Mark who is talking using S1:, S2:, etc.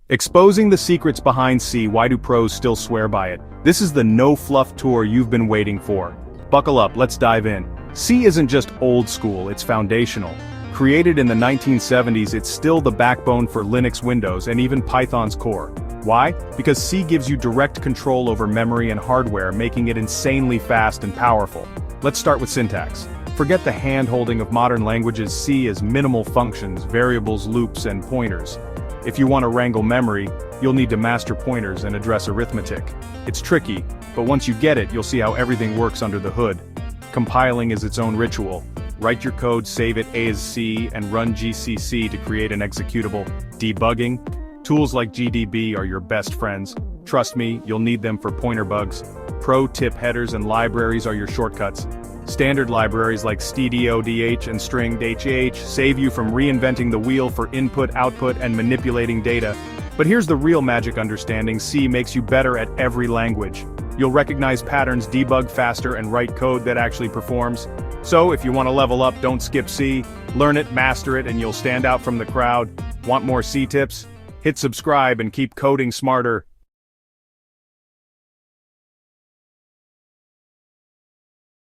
S1: Exposing the secrets behind C. Why do pros still swear by it? This is the no-fluff tour you've been waiting for. Buckle up, let's dive in. C isn't just old school, it's foundational. Created in the 1970s, it's still the backbone for Linux, Windows, and even Python's core. Why? Because C gives you direct control over memory and hardware, making it insanely fast and powerful. Let's start with syntax. Forget the hand-holding of modern languages. C is minimal functions, variables, loops, and pointers. If you want to wrangle memory, you'll need to master pointers and address arithmetic. It's tricky, but once you get it, you'll see how everything works under the hood. Compiling is its own ritual. Write your code, save it as C, and run gcc to create an executable. Debugging? Tools like GDB are your best friends. Trust me, you'll need them for pointer bugs. Pro tip: headers and libraries are your shortcuts. Standard libraries like stdodh and string.hh save you from reinventing the wheel for input, output, and manipulating data. But here's the real magic: understanding C makes you better at every language. You'll recognize patterns, debug faster, and write code that actually performs. So if you want to level up, don't skip C. Learn it, master it, and you'll stand out from the crowd. Want more C tips? Hit subscribe and keep coding smarter.